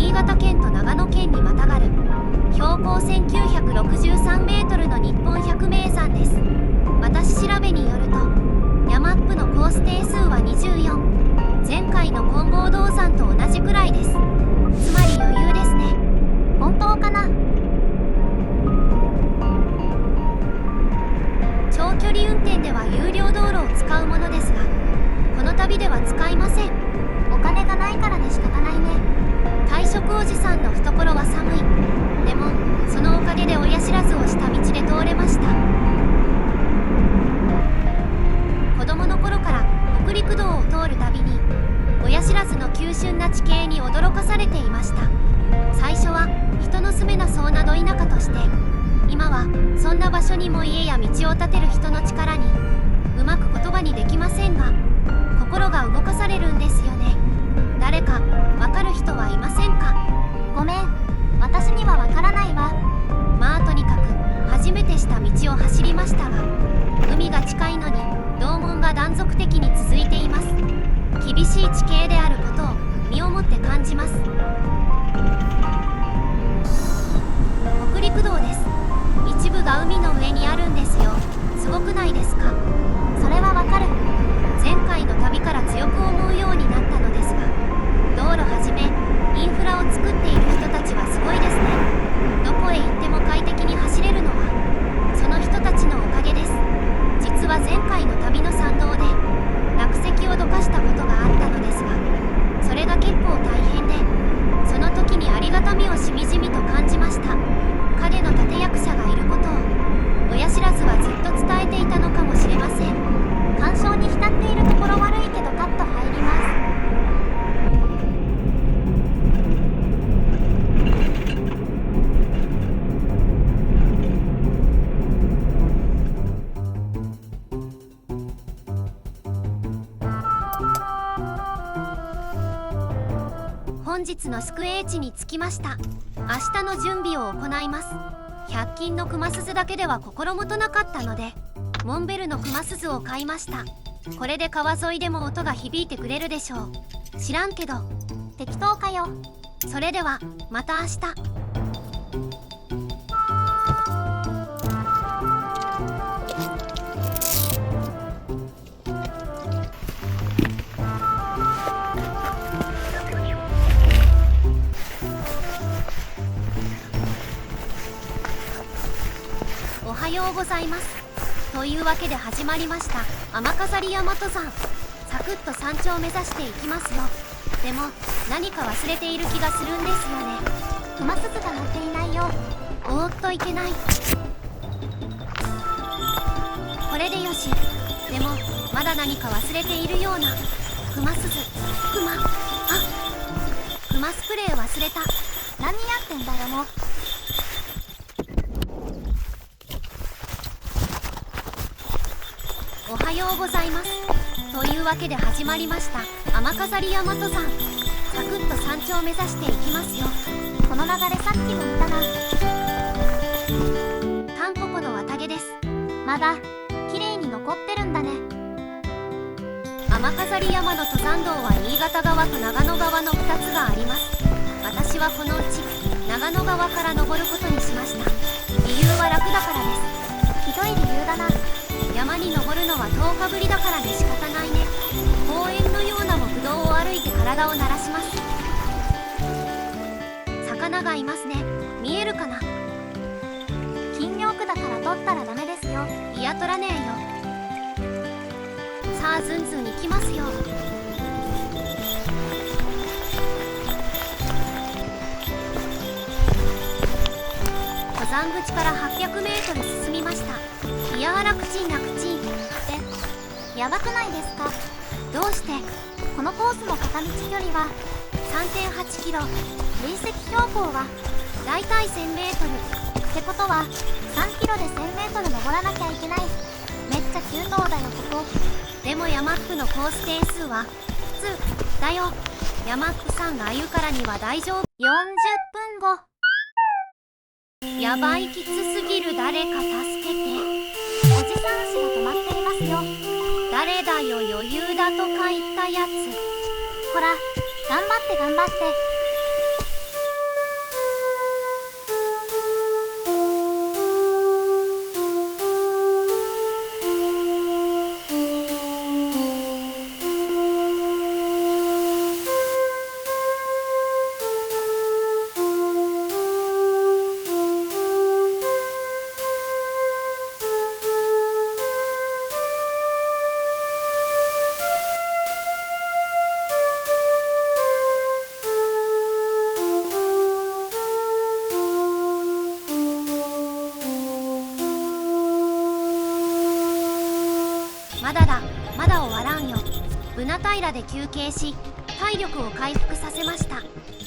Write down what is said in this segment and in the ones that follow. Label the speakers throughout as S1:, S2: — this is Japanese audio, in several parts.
S1: 新潟県と長野県にまたがる標高1963メートルの日本百名山です。私調べによるとヤマップのコース定数は24、前回の金剛道山と同じくらいです。つまり余裕ですね。本当かな。長距離運転では有料道路を使うものですが、この旅では使いません。お金がないからね。仕方ないね。退職おじさんの懐は寒い。でもそのおかげで親知らずをした道で通れました。子供の頃から北陸道を通るたびに親知らずの急峻な地形に驚かされていました。最初は人の住めなそうなど田舎として、今はそんな場所にも家や道を建てる人の力にうまく言葉にできませんが、心が動かされるんですよね。誰かわかる人はいませんか？ごめん、私にはわからないわ。まあとにかく初めてした道を走りましたが、海が近いのに道門が断続的に続いています。厳しい地形であることを身をもって感じます。北陸道です。一部が海の上にあるんですよ。すごくないですか？それはわかる。前回の旅から強く思うようになったのですが、道路はじめインフラを作っている人たちはすごいですね。どこへ行っても快適に走れるのはその人たちのおかげです。実は前回の旅の山道で落石をどかしたことがあったのですが、それが結構大変で、その時にありがたみをしみじみと感じました。影の立役者がいることを親知らずはずっと伝えていたのかもしれません。干渉に浸っているところ悪いけどカット入ります。本日の宿営地に着きました。明日の準備を行います。100均の熊鈴だけでは心もとなかったので、モンベルの熊鈴を買いました。これで川沿いでも音が響いてくれるでしょう。知らんけど適当かよ。それではまた明日。おはようございます。というわけで始まりました雨飾り大和山。サクッと山頂を目指していきますよ。でも何か忘れている気がするんですよね。熊鈴が鳴っていないよ。おーっといけない。これでよし。でもまだ何か忘れているような。熊鈴、熊スプレー忘れた。何やってんだよもう。おはようございます。というわけで始まりました雨飾り大和山。サクッと山頂を目指していきますよ。この流れさっきも見たな。タンポポの綿毛です。まだ綺麗に残ってるんだね。雨飾り山の登山道は新潟側と長野側の2つがあります。私はこのうち長野側から登ることにしました。理由は楽だからです。ひどい理由だな。山に登るのは10日ぶりだからね。仕方ないね。公園のような木道を歩いて体を慣らします。魚がいますね。見えるかな。禁漁区だから取ったらダメですよ。いや取らねえよ。さあずんずん行きますよ。登山口から800メートル進みました。いやー楽ちん楽ちん。やばくないですか？どうして？このコースの片道距離は 3.8 キロ、累積標高はだいたい1000メートルってことは3キロで1000メートル登らなきゃいけない。めっちゃ急登だよここ。でもヤマップのコース定数は普通だよ。ヤマップさんが言うからには大丈夫。40分後。やばいきつすぎる。誰か助けて。おじさん足が止まっていますよ。誰だよ余裕だとか言ったやつ。ほら頑張って頑張って。まだだ、まだ終わらんよ。ブナ平で休憩し、体力を回復させました。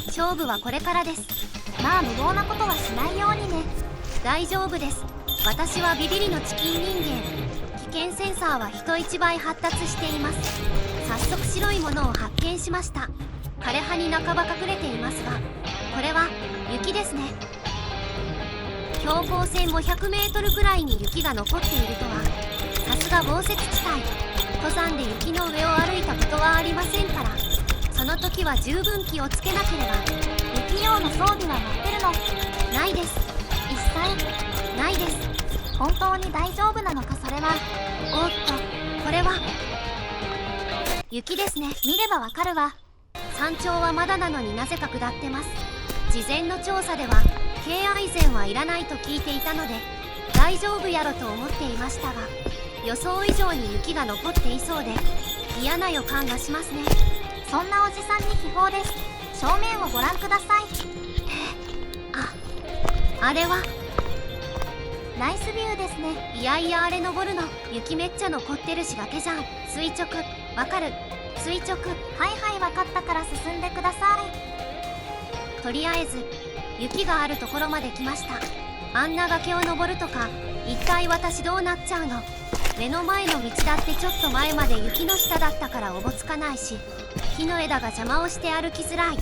S1: 勝負はこれからです。
S2: まあ無謀なことはしないようにね。
S1: 大丈夫です。私はビビリのチキン人間。危険センサーは人一倍発達しています。早速白いものを発見しました。枯れ葉に半ば隠れていますが、これは雪ですね。標高1500メートルくらいに雪が残っているとは、さすが豪雪地帯。登山で雪の上を歩いたことはありませんから、その時は十分気をつけなければ。
S2: 雪用の装備は持ってるの？
S1: ないです。
S2: 一切
S1: ないです。
S2: 本当に大丈夫なのかそれは。
S1: おっと、これは雪ですね。
S2: 見ればわかるわ。
S1: 山頂はまだなのになぜか下ってます。事前の調査では敬愛膳はいらないと聞いていたので大丈夫やろと思っていましたが、予想以上に雪が残っていそうで嫌な予感がしますね。
S2: そんなおじさんに秘宝です。正面をご覧ください。
S1: あれは
S2: ナイスビューですね。
S1: いやいや、あれ登るの雪めっちゃ残ってるし崖じゃん。垂直わかる？垂直。
S2: はいはい、わかったから進んでください。
S1: とりあえず雪があるところまで来ました。あんな崖を登るとか、一体私どうなっちゃうの？目の前の道だってちょっと前まで雪の下だったからおぼつかないし、木の枝が邪魔をして歩きづらい。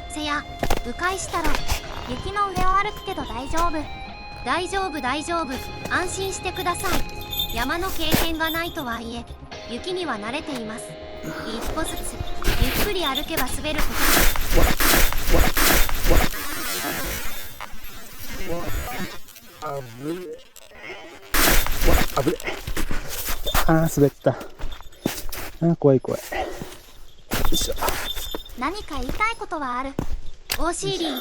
S1: せや迂回したろ。
S2: 雪の上を歩くけど大丈夫。
S1: 大丈夫大丈夫、安心してください。山の経験がないとはいえ雪には慣れています。一歩ずつゆっくり歩けば滑ること
S3: あぶね。滑った。怖い怖い。よいしょ。
S2: 何か言いたいことはある？
S1: お尻痛い。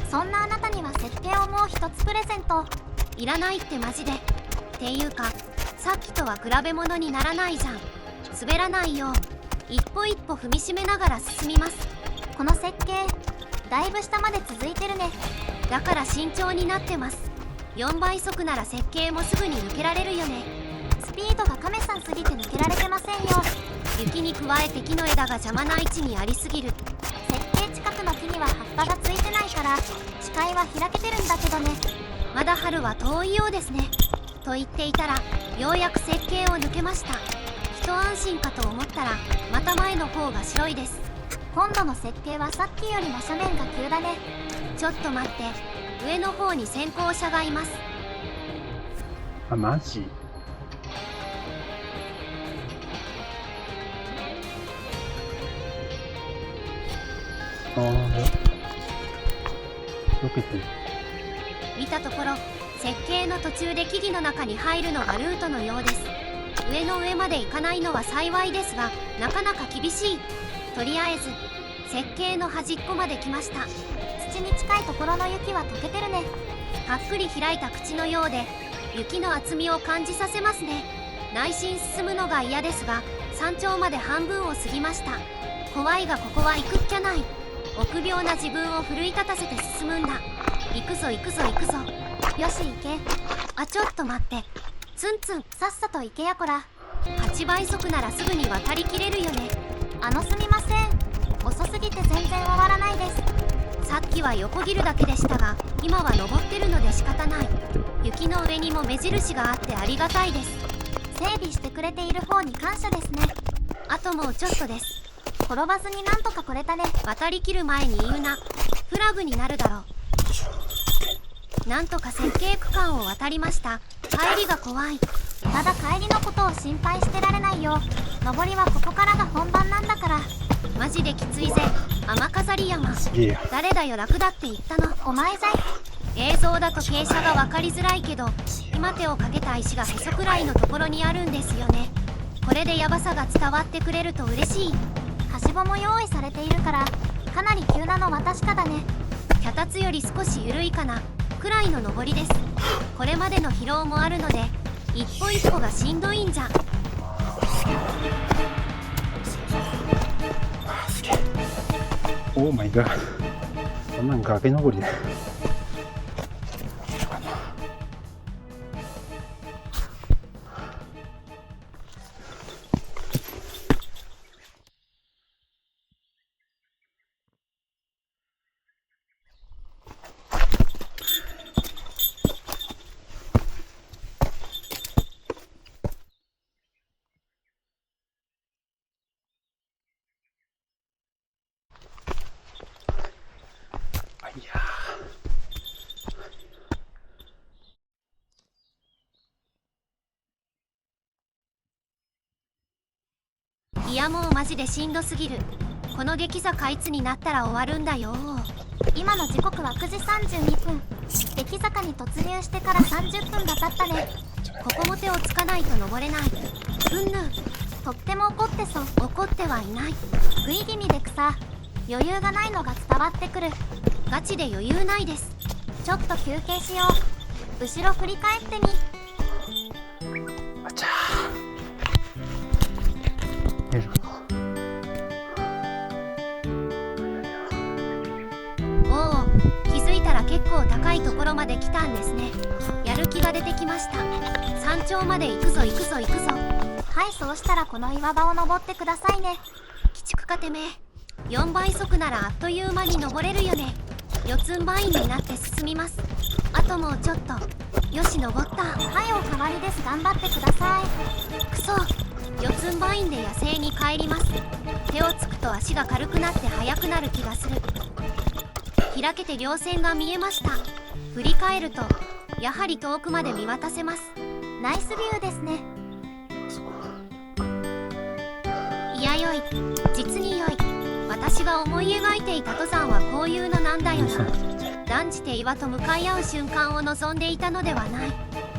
S2: そんなあなたには石鹸をもう一つプレゼント。
S1: いらないってマジで。っていうかさっきとは比べ物にならないじゃん。滑らないよう一歩一歩踏みしめながら進みます。
S2: この石鹸だいぶ下まで続いてるね。
S1: だから慎重になってます。4倍速なら石鹸もすぐに抜けられるよね。
S2: スピードがカメさんすぎて抜けられてませんよ。
S1: 雪に加えて木の枝が邪魔な位置にありすぎる。
S2: 石鹸近くの木には葉っぱがついてないから視界は開けてるんだけどね。
S1: まだ春は遠いようですね。と言っていたらようやく石鹸を抜けました。一安心かと思ったらまた前の方が白いです。
S2: 今度の設計はさっきよりも斜面が急だね。
S1: ちょっと待って、上の方に先行車がいます。
S3: あ、マジ？避けてる。
S1: 見たところ設計の途中で木々の中に入るのがルートのようです。上の上まで行かないのは幸いですがなかなか厳しい。とりあえず設計の端っこまで来ました。
S2: 土に近いところの雪は溶けてるね。
S1: ぱっくり開いた口のようで雪の厚みを感じさせますね。内心進むのが嫌ですが山頂まで半分を過ぎました。怖いがここは行くっきゃない。臆病な自分を奮い立たせて進むんだ。行くぞ行くぞ行くぞ。
S2: よし行け。
S1: あ、ちょっと待って。ツンツン。
S2: さっさと行けやこら。
S1: 8倍速ならすぐに渡りきれるよね。
S2: すみません、遅すぎて全然終わらないです。
S1: さっきは横切るだけでしたが今は登ってるので仕方ない。雪の上にも目印があってありがたいです。
S2: 整備してくれている方に感謝ですね。
S1: あともうちょっとです。
S2: 転ばずになんとか来れたね。
S1: 渡りきる前に言うな。フラグになるだろう。なんとか設計区間を渡りました。帰りが怖い。
S2: ただ帰りのことを心配してられないよ。登りはここからが本番なんだから。
S1: マジできついぜ。雨飾り山。誰だよ楽だって言ったの。
S2: お前じゃい。
S1: 映像だと傾斜が分かりづらいけど今手をかけた石がへそくらいのところにあるんですよね。これでヤバさが伝わってくれると嬉しい。
S2: はしごも用意されているからかなり急なのは確かだね。
S1: 脚立より少し緩いかなくらいの登りです。これまでの疲労もあるので一歩一歩がしんどいんじゃ。
S3: オーマイガー、こんなん崖登りだ。いや
S1: いやもうマジでしんどすぎる。この激坂いつになったら終わるんだよ。
S2: 今の時刻は9時32分。激坂に突入してから30分が経ったね。
S1: ここも手をつかないと登れない。うんぬん。
S2: とっても怒ってそう。
S1: 怒ってはいない。
S2: 食い気味で草。余裕がないのが伝わってくる。
S1: ガチで余裕ないです。
S2: ちょっと休憩しよう。後ろ振り返ってみ。
S3: あちゃー。よいしょ。
S1: おお、気づいたら結構高いところまで来たんですね。やる気が出てきました。山頂まで行くぞ行くぞ行くぞ。
S2: はい、そうしたらこの岩場を登ってくださいね。
S1: 鬼畜かてめえ。4倍速ならあっという間に登れるよね。四つん這いになって進みます。あともうちょっと。よし登った。
S2: はい、おかわりです。頑張ってください。
S1: くそ、四つん這いんで野生に帰ります。手をつくと足が軽くなって速くなる気がする。開けて稜線が見えました。振り返るとやはり遠くまで見渡せます。
S2: ナイスビューですね。
S1: いやよい、実に良い。私が思い描いていた登山はこういうのなんだよな。断じて岩と向かい合う瞬間を望んでいたのではない。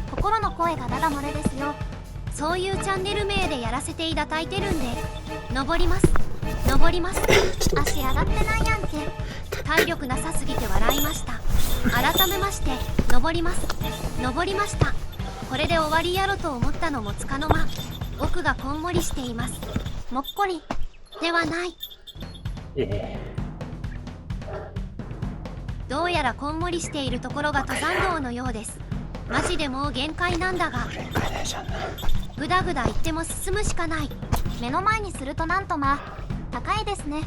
S2: 心の声がダダ漏れですよ。
S1: そういうチャンネル名でやらせていただいてるんで。登ります登ります。
S2: 足上がってないやんけ。
S1: 体力なさすぎて笑いました。改めまして登ります登りました。これで終わりやろと思ったのもつかの間。奥がこんもりしています。もっこりではない。どうやらこんもりしているところが登山道のようです。マジでもう限界なんだが、ぐだぐだ言っても進むしかない。
S2: 目の前にするとなんとまあ高いですね。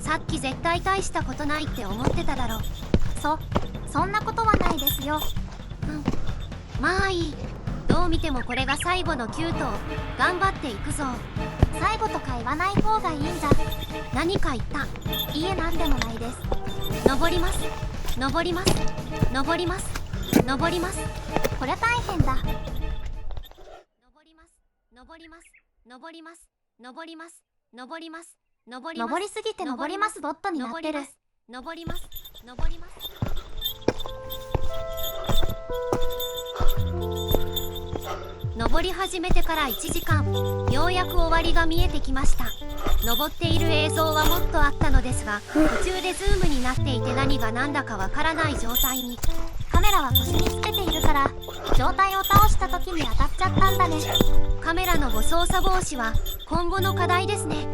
S1: さっき絶対大したことないって思ってただろ。
S2: そんなことはないですよ。
S1: まあいい。どう見てもこれが最後の9頭。頑張っていくぞ。
S2: 最後とか言わない方がいいんじゃ。
S1: 何か言った。
S2: いえ、なんでもないです。
S1: 登ります登ります登ります登ります。
S2: こりゃ大変だ。
S1: 登ります登ります登ります登ります登ります登ります。
S2: 登りすぎて登りますボットになってる。
S1: 登ります登ります。登り始めてから1時間、ようやく終わりが見えてきました。登っている映像はもっとあったのですが、途中でズームになっていて何が何だかわからない状態に。
S2: カメラは腰につけているから状態を倒した時に当たっちゃったんだね。
S1: カメラの誤操作防止は今後の課題ですね。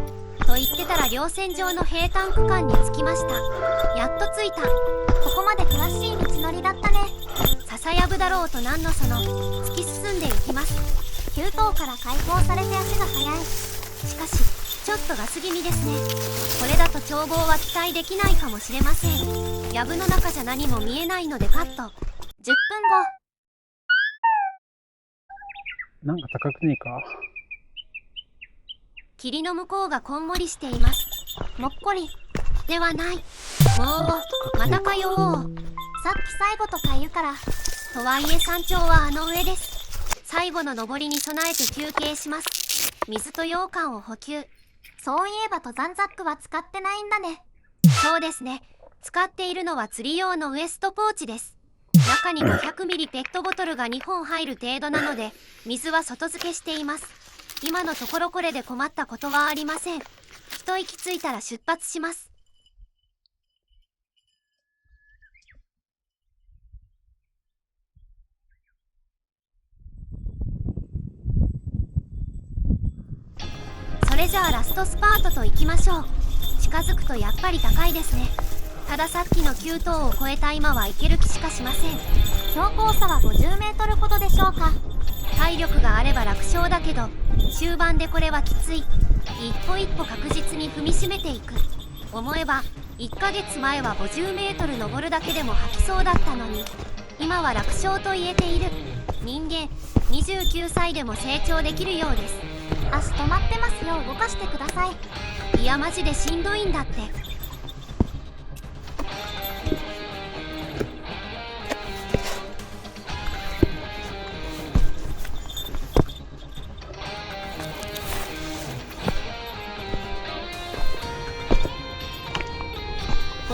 S1: と言ってたら稜線上の平坦区間に着きました。やっと着いた。
S2: ここまで険しい道のりだったね。
S1: 笹やぶだろうとなんのその。突き進んでいきます。
S2: 9頭から解放されて足が速い。
S1: しかしちょっとガス気味ですね。これだと眺望は期待できないかもしれません。藪の中じゃ何も見えないのでカット。10分後。
S3: なんか高くねえか。
S1: 霧の向こうがこんもりしています。もっこりではない。もうまたかよ。
S2: さっき最後とか言うから。
S1: とはいえ山頂はあの上です。最後の登りに備えて休憩します。水と羊羹を補給。
S2: そういえば登山ザックは使ってないんだね。
S1: そうですね。使っているのは釣り用のウエストポーチです。中に 500ml ペットボトルが2本入る程度なので、水は外付けしています。今のところこれで困ったことはありません。一息ついたら出発します。それじゃあラストスパートといきましょう。近づくとやっぱり高いですね。たださっきの9頭を超えた今は行ける気しかしません。
S2: 標高差は50メートルほどでしょうか。
S1: 体力があれば楽勝だけど、終盤でこれはきつい。一歩一歩確実に踏みしめていく。思えば1ヶ月前は50メートル登るだけでも吐きそうだったのに、今は楽勝と言えている。人間29歳でも成長できるようです。
S2: 足止まってますよ。動かしてください。
S1: いやマジでしんどいんだって。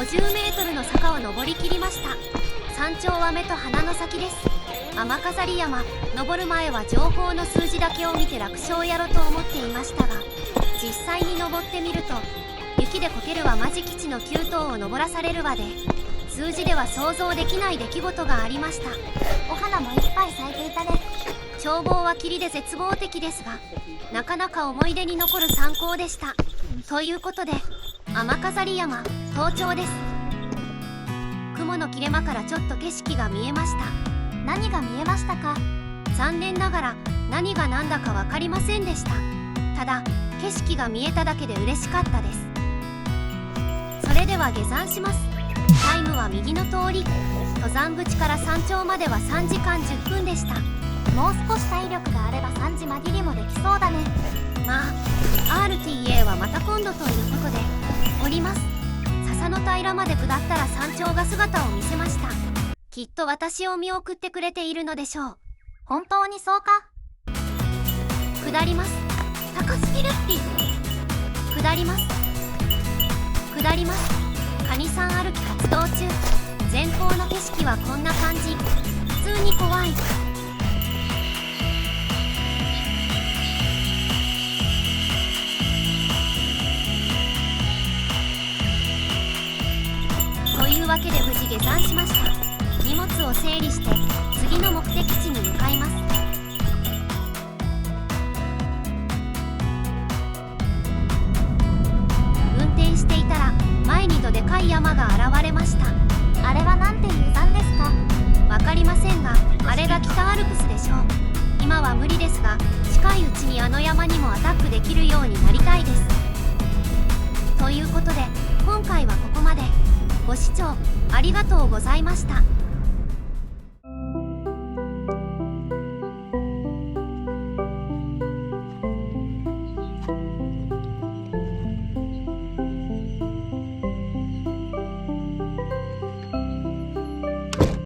S1: 50メートルの坂を登りきりました。山頂は目と鼻の先です。雨飾山、登る前は情報の数字だけを見て楽勝やろと思っていましたが、実際に登ってみると、雪でこけるはマジ基地の9頭を登らされるわで、数字では想像できない出来事がありました。
S2: お花もいっぱい咲いていたね。
S1: 眺望は霧で絶望的ですが、なかなか思い出に残る参考でした。ということで、雨飾山登頂です。雲の切れ間からちょっと景色が見えました。
S2: 何が見えましたか？
S1: 残念ながら何が何だか分かりませんでした。ただ景色が見えただけで嬉しかったです。それでは下山します。タイムは右の通り、登山口から山頂までは3時間10分でした。
S2: もう少し体力があれば3時間切りもできそうだね。
S1: まあ RTA はまた今度ということで降ります。笹の平まで下ったら山頂が姿を見せました。きっと私を見送ってくれているのでしょう。
S2: 本当にそうか？
S1: 下ります。
S2: 高すぎるッピ。
S1: 下ります。下ります。カニさん歩き活動中。前方の景色はこんな感じ。普通に怖い。というわけで無事下山しました。荷物を整理して次の目的地に向かいます。運転していたら前にどでかい山が現れました。
S2: あれはなんていう山ですか？
S1: わかりませんが、あれが北アルプスでしょう。今は無理ですが、近いうちにあの山にもアタックできるようになりたいです。ということで今回はここまで。ご視聴ありがとうございました。